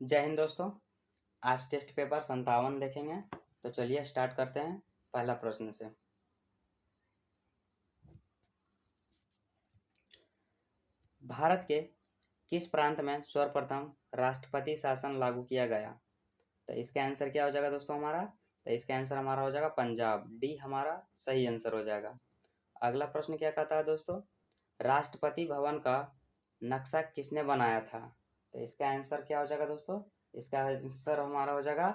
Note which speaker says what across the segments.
Speaker 1: जय हिंद दोस्तों। आज टेस्ट पेपर 57 देखेंगे। तो चलिए स्टार्ट करते हैं पहला प्रश्न से। भारत के किस प्रांत में सर्वप्रथम राष्ट्रपति शासन लागू किया गया? तो इसका आंसर क्या हो जाएगा दोस्तों हमारा? तो इसका आंसर हमारा हो जाएगा पंजाब। डी हमारा सही आंसर हो जाएगा। अगला प्रश्न क्या कहता है दोस्तों? राष्ट्रपति भवन का नक्शा किसने बनाया था? तो इसका आंसर क्या हो जाएगा दोस्तों? इसका आंसर हमारा हो जाएगा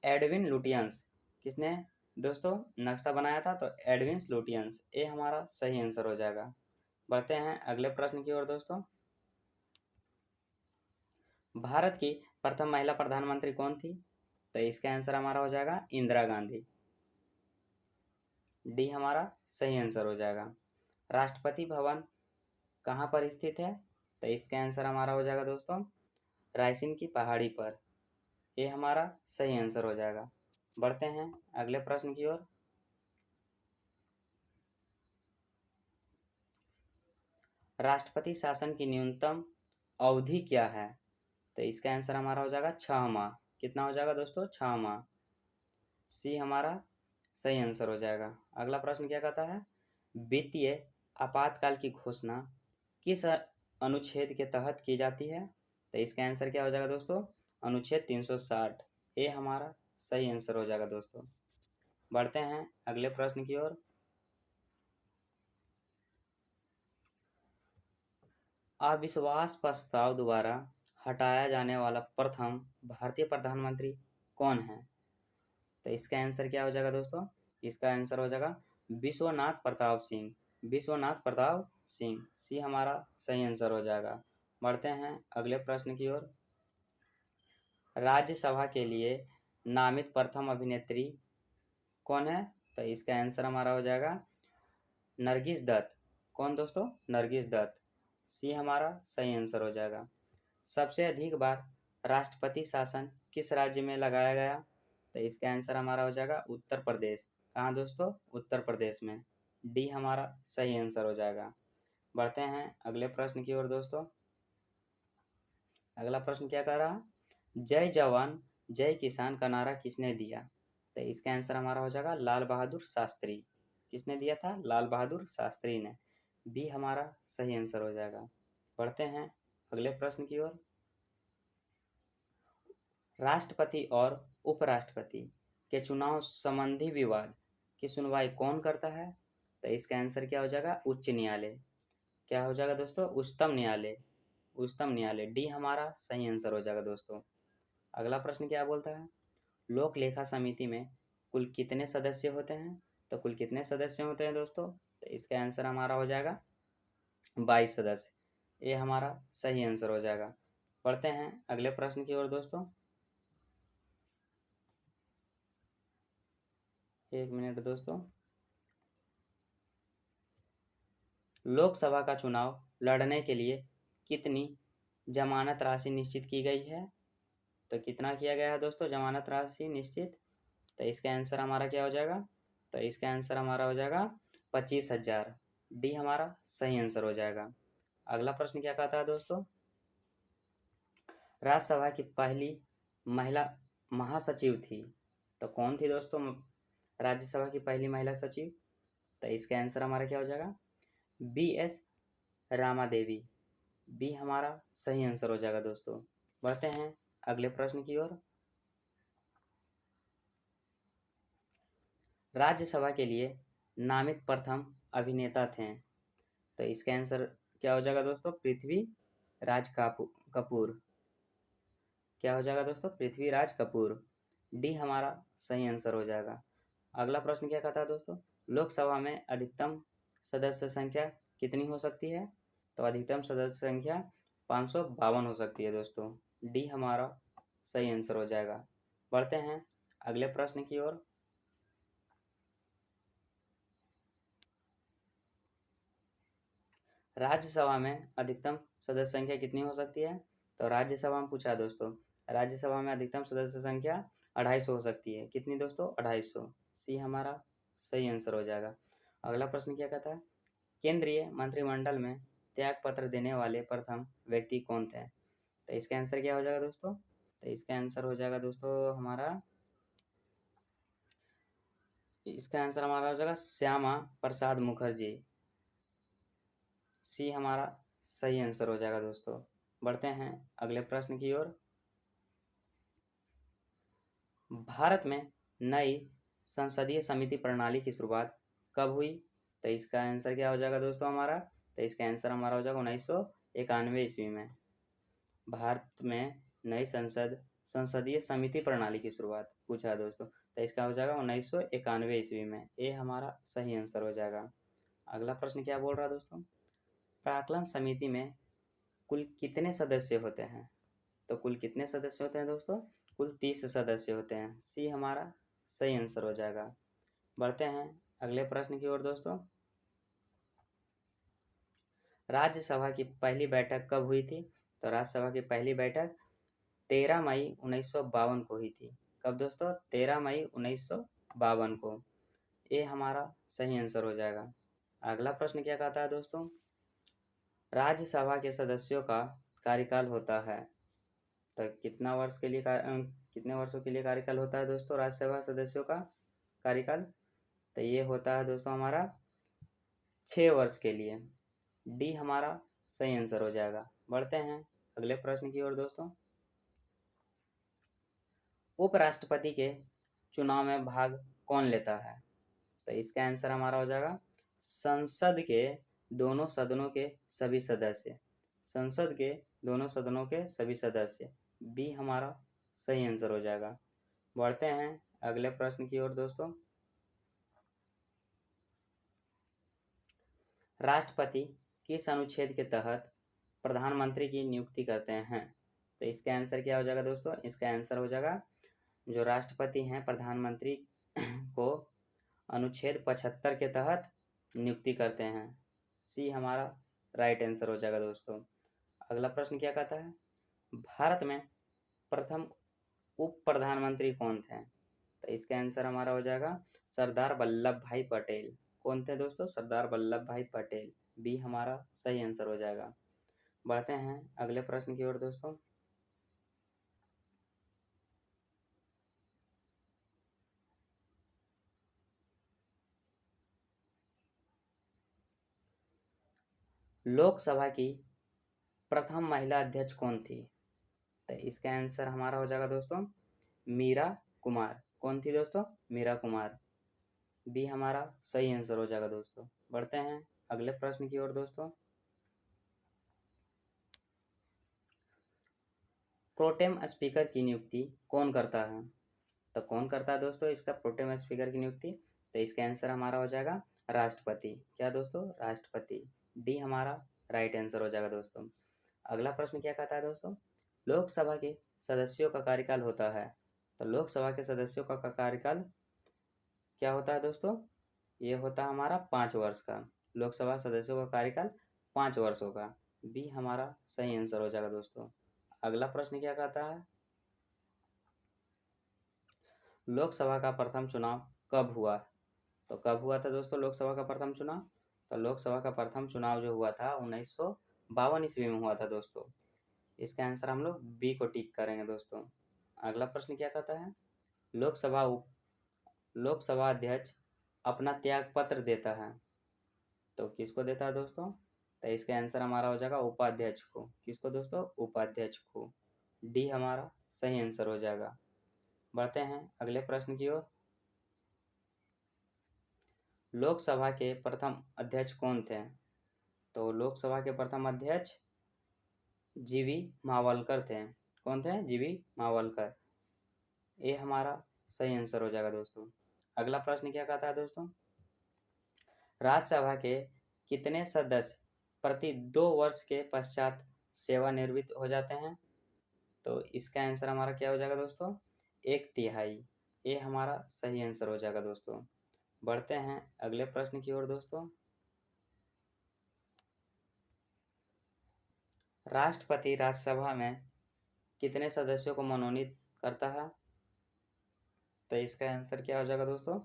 Speaker 1: एडविन लुटियंस। किसने दोस्तों नक्शा बनाया था? तो एडविन लुटियंस। ये हमारा सही आंसर हो जाएगा। बढ़ते हैं अगले प्रश्न की ओर दोस्तों। भारत की प्रथम महिला प्रधानमंत्री कौन थी? तो इसका आंसर हमारा हो जाएगा इंदिरा गांधी। डी हमारा सही आंसर हो जाएगा। राष्ट्रपति भवन कहाँ पर स्थित है? तो इसका आंसर हमारा हो जाएगा दोस्तों रायसीन की पहाड़ी पर। ये हमारा सही आंसर हो जाएगा। बढ़ते हैं अगले प्रश्न की ओर। राष्ट्रपति शासन की न्यूनतम अवधि क्या है? तो इसका आंसर हमारा हो जाएगा 6 माह। कितना हो जाएगा दोस्तों? 6 माह। सी हमारा सही आंसर हो जाएगा। अगला प्रश्न क्या कहता है? वित्तीय आपातकाल की घोषणा किस अनुच्छेद के तहत की जाती है? तो इसका आंसर क्या हो जाएगा दोस्तों? अनुच्छेद 360। ये हमारा सही आंसर हो जाएगा दोस्तों। बढ़ते हैं अगले प्रश्न की ओर। अविश्वास प्रस्ताव द्वारा हटाया जाने वाला प्रथम भारतीय प्रधानमंत्री कौन है? तो इसका आंसर क्या हो जाएगा दोस्तों? इसका आंसर हो जाएगा विश्वनाथ प्रताप सिंह। विश्वनाथ प्रताप सिंह। सी हमारा सही आंसर हो जाएगा। बढ़ते हैं अगले प्रश्न की ओर। राज्यसभा के लिए नामित प्रथम अभिनेत्री कौन है? तो इसका आंसर हमारा हो जाएगा नरगिस दत्त। कौन दोस्तों? नरगिस दत्त। सी हमारा सही आंसर हो जाएगा। सबसे अधिक बार राष्ट्रपति शासन किस राज्य में लगाया गया? तो इसका आंसर हमारा हो जाएगा उत्तर प्रदेश। कहाँ दोस्तों? उत्तर प्रदेश में। डी हमारा सही आंसर हो जाएगा। बढ़ते हैं अगले प्रश्न की ओर दोस्तों। अगला प्रश्न क्या कह रहा? जय जवान जय किसान का नारा किसने दिया? तो इसका आंसर हमारा हो जाएगा लाल बहादुर शास्त्री। किसने दिया था? लाल बहादुर शास्त्री ने। बी हमारा सही आंसर हो जाएगा। बढ़ते हैं अगले प्रश्न की ओर। राष्ट्रपति और उपराष्ट्रपति के चुनाव संबंधी विवाद की सुनवाई कौन करता है? तो इसका आंसर क्या हो जाएगा? उच्च न्यायालय। क्या हो जाएगा दोस्तों? उच्चतम न्यायालय। उच्चतम न्यायालय। डी हमारा सही आंसर हो जाएगा दोस्तों। अगला प्रश्न क्या बोलता है? लोक लेखा समिति में कुल कितने सदस्य होते हैं? तो कुल कितने सदस्य होते हैं दोस्तों? तो इसका आंसर हमारा हो जाएगा 22 सदस्य। ये हमारा सही आंसर हो जाएगा। पढ़ते हैं अगले प्रश्न की ओर दोस्तों। एक मिनट दोस्तों। लोकसभा का चुनाव लड़ने के लिए कितनी जमानत राशि निश्चित की गई है? तो कितना किया गया है दोस्तों जमानत राशि निश्चित? तो इसका आंसर हमारा क्या हो जाएगा? तो इसका आंसर हमारा हो जाएगा 25,000। डी हमारा सही आंसर हो जाएगा। अगला प्रश्न क्या कहता है दोस्तों? राज्यसभा की पहली महिला महासचिव थी। तो कौन थी दोस्तों राज्यसभा की पहली महिला सचिव? तो इसका आंसर हमारा क्या हो जाएगा? BS रामा देवी। बी हमारा सही आंसर हो जाएगा दोस्तों। बढ़ते हैं अगले प्रश्न की ओर। राज्यसभा के लिए नामित प्रथम अभिनेता थे। तो इसका आंसर क्या हो जाएगा दोस्तों? पृथ्वीराज कपूर। क्या हो जाएगा दोस्तों? पृथ्वीराज कपूर। डी हमारा सही आंसर हो जाएगा। अगला प्रश्न क्या कहता है दोस्तों? लोकसभा में अधिकतम सदस्य संख्या कितनी हो सकती है? तो अधिकतम सदस्य संख्या 552 हो सकती है दोस्तों। डी हमारा सही आंसर हो जाएगा। बढ़ते हैं अगले प्रश्न की ओर। राज्यसभा में अधिकतम सदस्य संख्या कितनी हो सकती है? तो राज्यसभा में पूछा दोस्तों। राज्यसभा में अधिकतम सदस्य संख्या 250 हो सकती है। कितनी दोस्तों? 250। सी हमारा सही आंसर हो जाएगा। अगला प्रश्न क्या कहता है? केंद्रीय मंत्रिमंडल में त्याग पत्र देने वाले प्रथम व्यक्ति कौन थे? तो इसका आंसर क्या हो जाएगा दोस्तों? तो इसका आंसर हो जाएगा दोस्तों हमारा, इसका आंसर हमारा हो जाएगा श्यामा प्रसाद मुखर्जी। सी हमारा सही आंसर हो जाएगा दोस्तों। बढ़ते हैं अगले प्रश्न की ओर। भारत में नई संसदीय समिति प्रणाली की शुरुआत कब हुई? तो इसका आंसर क्या हो जाएगा दोस्तों हमारा? तो इसका आंसर हमारा हो जाएगा 1991 ईस्वी में। भारत में नई संसदीय समिति प्रणाली की शुरुआत पूछा है दोस्तों, तो इसका हो जाएगा 1991 ईस्वी में। ये हमारा सही आंसर हो जाएगा। अगला प्रश्न क्या बोल रहा है दोस्तों? प्राक्कलन समिति में कुल कितने सदस्य होते हैं? तो कुल कितने सदस्य होते हैं दोस्तों? कुल 30 सदस्य होते हैं। सी हमारा सही आंसर हो जाएगा। बढ़ते हैं अगले प्रश्न की ओर दोस्तों। राज्यसभा की पहली बैठक कब हुई थी? तो राज्यसभा की पहली बैठक 13 मई 1952 को हुई थी। कब दोस्तों? 13 मई 1952 को। ये हमारा सही आंसर हो जाएगा। अगला प्रश्न क्या कहता है दोस्तों? राज्यसभा के सदस्यों का कार्यकाल होता है, तो कितना वर्ष के लिए कितने वर्षों के लिए कार्यकाल होता है दोस्तों राज्यसभा सदस्यों का कार्यकाल? तो ये होता है दोस्तों हमारा 6 वर्ष के लिए। डी हमारा सही आंसर हो जाएगा। बढ़ते हैं अगले प्रश्न की ओर दोस्तों। उपराष्ट्रपति के चुनाव में भाग कौन लेता है? तो इसका आंसर हमारा हो जाएगा संसद के दोनों सदनों के सभी सदस्य। संसद के दोनों सदनों के सभी सदस्य। बी हमारा सही आंसर हो जाएगा। बढ़ते हैं अगले प्रश्न की ओर दोस्तों। राष्ट्रपति किस अनुच्छेद के तहत प्रधानमंत्री की नियुक्ति करते हैं? तो इसका आंसर क्या हो जाएगा दोस्तों? इसका आंसर हो जाएगा, जो राष्ट्रपति हैं प्रधानमंत्री को अनुच्छेद 75 के तहत नियुक्ति करते हैं। सी हमारा राइट आंसर हो जाएगा दोस्तों। अगला प्रश्न क्या कहता है? भारत में प्रथम उप प्रधानमंत्री कौन थे? तो इसका आंसर हमारा हो जाएगा सरदार वल्लभ भाई पटेल। कौन थे दोस्तों? सरदार वल्लभ भाई पटेल। बी हमारा सही आंसर हो जाएगा। बढ़ते हैं अगले प्रश्न की ओर दोस्तों। लोकसभा की प्रथम महिला अध्यक्ष कौन थी? तो इसका आंसर हमारा हो जाएगा दोस्तों मीरा कुमार। कौन थी दोस्तों? मीरा कुमार। बी हमारा सही आंसर हो जाएगा दोस्तों। बढ़ते हैं अगले प्रश्न की ओर दोस्तों। प्रोटेम स्पीकर की नियुक्ति कौन करता है? तो कौन करता है दोस्तों इसका प्रोटेम स्पीकर की नियुक्ति? तो इसका आंसर हमारा हो जाएगा राष्ट्रपति। क्या दोस्तों? राष्ट्रपति। डी हमारा राइट आंसर हो जाएगा दोस्तों। अगला प्रश्न क्या कहता है दोस्तों? लोकसभा के सदस्यों का कार्यकाल होता है, तो लोकसभा के सदस्यों का कार्यकाल क्या होता है दोस्तों? ये होता है हमारा 5 वर्ष का। लोकसभा सदस्यों का कार्यकाल 5 वर्षों का। बी हमारा सही आंसर हो जाएगा दोस्तों। अगला प्रश्न क्या कहता है? लोकसभा का प्रथम चुनाव कब हुआ? तो कब हुआ था दोस्तों लोकसभा का प्रथम चुनाव? तो लोकसभा का प्रथम चुनाव जो हुआ था 1952 ईस्वी में हुआ था दोस्तों। इसका आंसर हम लोग बी को टिक करेंगे दोस्तों। अगला प्रश्न क्या कहता है? लोकसभा अध्यक्ष अपना त्याग पत्र देता है, तो किसको देता है दोस्तों? तो इसका आंसर हमारा हो जाएगा उपाध्यक्ष को। किसको दोस्तों? उपाध्यक्ष को। डी हमारा सही आंसर हो जाएगा। बढ़ते हैं अगले प्रश्न की ओर। लोकसभा के प्रथम अध्यक्ष कौन थे? तो लोकसभा के प्रथम अध्यक्ष जीवी मावलकर थे। कौन थे? जीवी मावलकर। ये हमारा सही आंसर हो जाएगा दोस्तों। अगला प्रश्न क्या कहता है दोस्तों? राज्यसभा के कितने सदस्य प्रति 2 वर्ष के पश्चात सेवानिवृत्त हो जाते हैं? तो इसका आंसर हमारा क्या हो जाएगा दोस्तों? 1/3। ये हमारा सही आंसर हो जाएगा दोस्तों। बढ़ते हैं अगले प्रश्न की ओर दोस्तों। राष्ट्रपति राज्यसभा में कितने सदस्यों को मनोनीत करता है? तो इसका आंसर क्या हो जाएगा दोस्तों?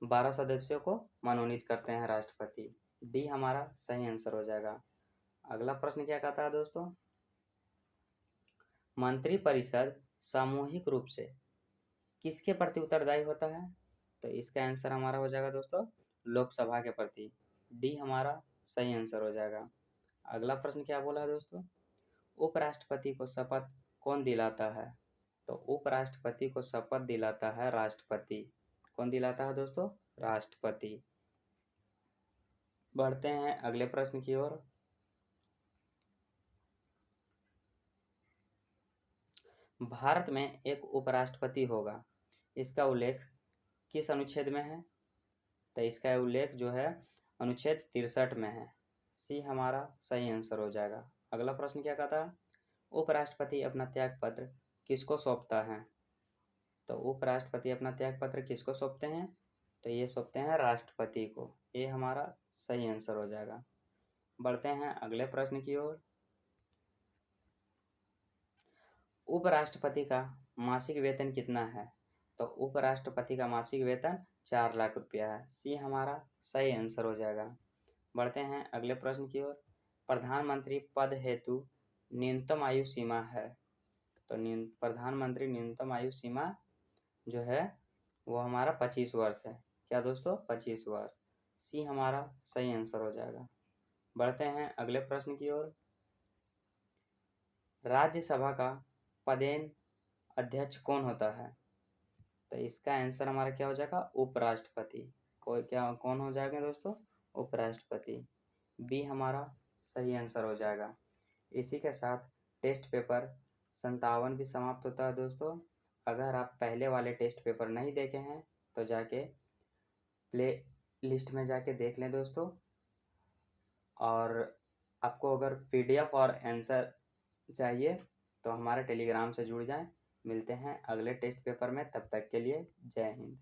Speaker 1: 12 सदस्यों को मनोनीत करते हैं राष्ट्रपति। डी हमारा सही आंसर हो जाएगा। अगला प्रश्न क्या कहता है दोस्तों? मंत्रिपरिषद सामूहिक रूप से किसके प्रति उत्तरदायी होता है? तो इसका आंसर हमारा हो जाएगा दोस्तों लोकसभा के प्रति। डी हमारा सही आंसर हो जाएगा। अगला प्रश्न क्या बोला है दोस्तों? उपराष्ट्रपति को शपथ कौन दिलाता है? तो उपराष्ट्रपति को शपथ दिलाता है राष्ट्रपति। कौन दिलाता है दोस्तों? राष्ट्रपति। बढ़ते हैं अगले प्रश्न की ओर। भारत में एक उपराष्ट्रपति होगा, इसका उल्लेख किस अनुच्छेद में है? तो इसका उल्लेख जो है अनुच्छेद 63 में है। सी हमारा सही आंसर हो जाएगा। अगला प्रश्न क्या कहता है? उपराष्ट्रपति अपना त्याग पत्र किसको सौंपता है? तो उपराष्ट्रपति अपना त्याग पत्र किसको सौंपते हैं? तो ये सौंपते हैं राष्ट्रपति को। ये हमारा सही आंसर हो जाएगा। बढ़ते हैं अगले प्रश्न की ओर। उपराष्ट्रपति का मासिक वेतन कितना है? तो उपराष्ट्रपति का मासिक वेतन 4 लाख रुपया है। सी हमारा सही आंसर हो जाएगा। बढ़ते हैं अगले प्रश्न की ओर। प्रधानमंत्री पद हेतु न्यूनतम आयु सीमा है। तो प्रधानमंत्री न्यूनतम आयु सीमा जो है वो हमारा 25 वर्ष है। क्या दोस्तों? 25 वर्ष। सी हमारा सही आंसर हो जाएगा। बढ़ते हैं अगले प्रश्न की ओर। राज्यसभा का पदेन अध्यक्ष कौन होता है? तो इसका आंसर हमारा क्या हो जाएगा? उपराष्ट्रपति। कौन हो जाएगा दोस्तों? उपराष्ट्रपति। बी हमारा सही आंसर हो जाएगा। इसी के साथ टेस्ट पेपर 57 भी समाप्त होता है दोस्तों। अगर आप पहले वाले टेस्ट पेपर नहीं देखे हैं तो जाके प्ले लिस्ट में जाके देख लें दोस्तों। और आपको अगर PDF और आंसर चाहिए तो हमारे टेलीग्राम से जुड़ जाएं। मिलते हैं अगले टेस्ट पेपर में, तब तक के लिए जय हिंद।